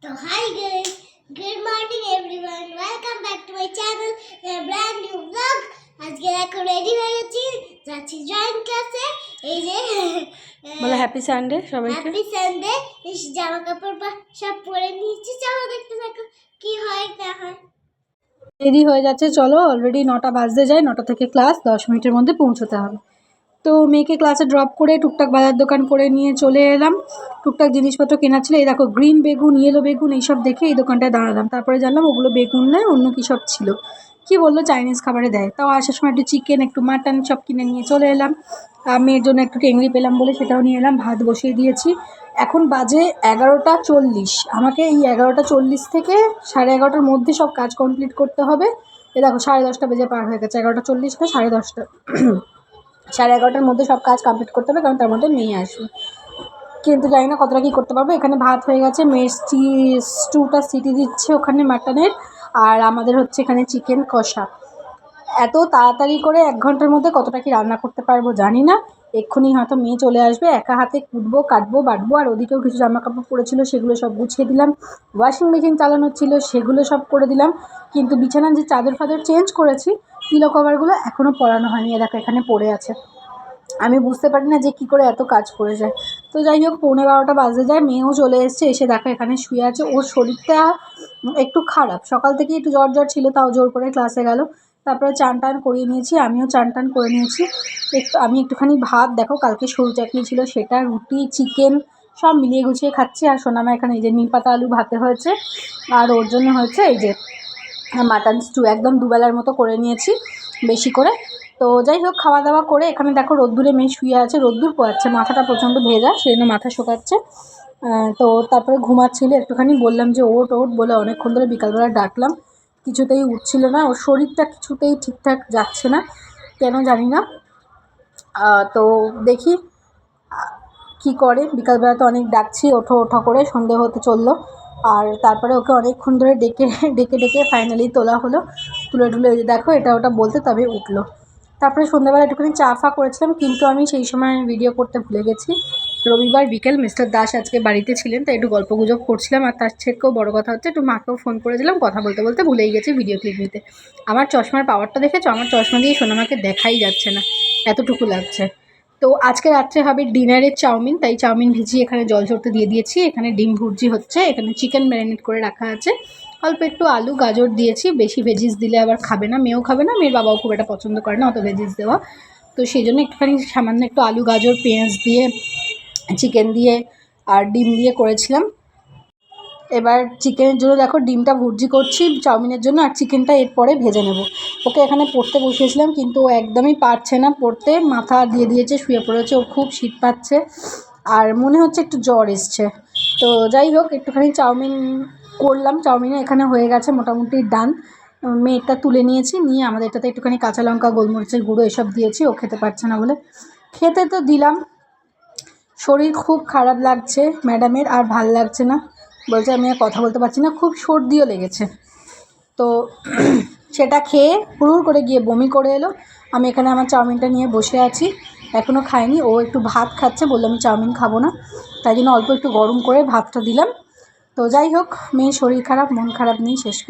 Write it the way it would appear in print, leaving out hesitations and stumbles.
So hi guys, good morning everyone. Welcome back to my channel, a brand new vlog. আজকে দেখো ready হয়ে গেছি, যাচ্ছি join ক্লাসে। এই যে বলো হ্যাপি সানডে সবাইকে। Happy Sunday. এই জামা কাপড় সব পরে নিয়েছি, চলো দেখতে থাকো কি হয় না হয়। দেরি হয়ে যাচ্ছে, চলো অলরেডি 9টা বাজতে যায়। 9টা থেকে ক্লাস, 10 মিনিটের মধ্যে পৌঁছতে হবে। তো মেয়েকে ক্লাসে ড্রপ করে টুকটাক বাজার দোকান করে নিয়ে চলে এলাম। টুকটাক জিনিসপত্র কেনার ছিল। এই দেখো গ্রিন বেগুন, ইয়েলো বেগুন এইসব দেখে এই দোকানটায় দাঁড়ালাম। তারপরে জানলাম ওগুলো বেগুন নয়, অন্য কী সব ছিল। কি বললো চাইনিজ খাবারে দেয়। তাও আসার সময় একটু চিকেন, একটু মাটন সব কিনে নিয়ে চলে এলাম। মেয়ের জন্য একটু টেংরি পেলাম বলে সেটাও নিয়ে এলাম। ভাত বসিয়ে দিয়েছি। এখন বাজে 11টা 40। আমাকে এই 11টা 40 থেকে 11:30টার মধ্যে সব কাজ কমপ্লিট করতে হবে। এ দেখো 10:30 বেজে পার হয়ে গেছে। 11টা 40 না 10:30। 11:30টার মধ্যে সব কাজ কমপ্লিট করতে হবে, কারণ তার মধ্যে মেয়ে আসবে। কিন্তু জানি না কতটা কী করতে পারবো। এখানে ভাত হয়ে গেছে, মেয়ের স্টুটা সিটি দিচ্ছে ওখানে মাটনের, আর আমাদের হচ্ছে এখানে চিকেন কষা। এত তাড়াতাড়ি করে 1 ঘন্টার মধ্যে কতটা কি রান্না করতে পারবো জানি না। এক্ষুনি হয়তো মেয়ে চলে আসবে, একা হাতে কুটবো, কাটবো, বাটবো। আর ওদিকেও কিছু জামাকাপড় পড়েছিল, সেগুলো সব গুছিয়ে দিলাম। ওয়াশিং মেশিন চালানো ছিল, সেগুলো সব করে দিলাম। কিন্তু বিছানার যে চাদর ফাদর চেঞ্জ করেছি, পিলো কভারগুলো এখনও পরানো হয়নি। দেখো এখানে পড়ে আছে। আমি বুঝতে পারি না যে কী করে এত কাজ করে যায়। তো যাই হোক 11:45 বাজে যায়। মেয়েও চলে এসছে, এসে দেখো এখানে শুয়ে আছে। ওর শরীরটা একটু খারাপ, সকাল থেকে একটু জ্বর জ্বর ছিল, তাও জোর করে ক্লাসে গেল। তারপরে চান টান করিয়ে নিয়েছি, আমিও চান টান করে নিয়েছি। আমি একটুখানি ভাত, দেখো কালকে সরু চাটনি ছিল সেটা, রুটি, চিকেন সব মিলিয়ে গুছিয়ে খাচ্ছি। আর সোনামা এখানে এই যে নিম পাতা আলু ভাতে হয়েছে, আর ওর জন্য হয়েছে এই যে মাটন স্টু। একদম দুবেলার মতো করে নিয়েছি বেশি করে। তো যাই হোক খাওয়া দাওয়া করে এখানে দেখো রোদ্দুরে মেয়ে শুয়ে আছে, রোদ্দুর পোয়াচ্ছে, মাথাটা প্রচণ্ড ভেজা, সেই জন্য মাথা শোকাচ্ছে। তো তারপরে ঘুমাচ্ছিল একটুখানি, বললাম যে ওট বলে অনেকক্ষণ ধরে বিকালবেলা ডাকলাম, কিছুতেই উঠছিল না। ওর শরীরটা কিছুতেই ঠিকঠাক যাচ্ছে না, কেন জানি না। তো দেখি কি করে। বিকালবেলা তো অনেক ডাকছি ওঠো ওঠো করে, সন্ধে হতে চললো। আর তারপরে ওকে অনেকক্ষণ ধরে ডেকে ডেকে ডেকে ফাইনালি তোলা হলো। তুলে দেখো এটা ওটা বলতে তবে উঠলো। তারপরে সন্ধ্যাবেলা একটুখানি চা ফা করেছিলাম, কিন্তু আমি সেই সময় ভিডিও করতে ভুলে গেছি। রবিবার বিকেল মিস্টার দাস আজকে বাড়িতে ছিলেন, তাই একটু গল্পগুজব করছিলাম। আর তার থেকেও বড় কথা হচ্ছে একটু মাকেও ফোন করে দিলাম, কথা বলতে বলতে ভুলেই গেছি ভিডিও ক্লিপ নিতে। আমার চশমার পাওয়ারটা দেখেছো? আমার চশমা দিয়ে সোনামাকে দেখাই যাচ্ছে না, এতটুকু লাগছে। তো আজকে রাত্রে হবে ডিনারের চাউমিন, তাই চাউমিন ভিজিয়ে এখানে জল ঝরতে দিয়ে দিয়েছি। এখানে ডিম ভুর্জি হচ্ছে, এখানে চিকেন ম্যারিনেট করে রাখা আছে, অল্প একটু আলু গাজর দিয়েছি। বেশি ভেজিস দিলে আবার খাবে না, মেয়েও খাবে না, মেয়ের বাবাও খুব একটা পছন্দ করে না অত ভেজিস দেওয়া। তো সেই জন্য একটুখানি সামান্য একটু আলু গাজর পেঁয়াজ দিয়ে, চিকেন দিয়ে আর ডিম দিয়ে করেছিলাম। এবার চিকেনের জন্য দেখো ডিমটা ভুর্জি করছি চাউমিনের জন্য, আর চিকেনটা এরপরে ভেজে নেব। ওকে এখানে পড়তে বসিয়েছিলাম, কিন্তু ও একদমই পারছে না পড়তে, মাথা দিয়ে দিয়েছে, শুয়ে পড়েছে। ওর খুব শীত পাচ্ছে আর মনে হচ্ছে একটু জ্বর এসছে। তো যাই হোক একটুখানি চাউমিন করলাম, চাউমিনে এখানে হয়ে গেছে মোটামুটি ডান। মেয়েটা তুলে নিয়েছি, নিয়ে আমাদের এটাতে একটুখানি কাঁচা লঙ্কা, গোলমরিচের গুঁড়ো এসব দিয়েছি, ও খেতে পারছে না বলে। খেতে তো দিলাম। শরীর খুব খারাপ লাগছে ম্যাডামের, আর ভাল লাগছে না, বলছে আমি আর কথা বলতে পারছি না, খুব সর্দিও লেগেছে। তো সেটা খেয়ে হুড়ুড় করে গিয়ে বমি করে এলো। আমি এখানে আমার চাউমিনটা নিয়ে বসে আছি, এখনও খাইনি। ও একটু ভাত খাচ্ছে, বললো আমি চাউমিন খাবো না, তাই জন্য অল্প একটু গরম করে ভাতটা দিলাম। তো যাই হোক মেয়ের শরীর খারাপ, মন খারাপ নিয়ে শেষ করি।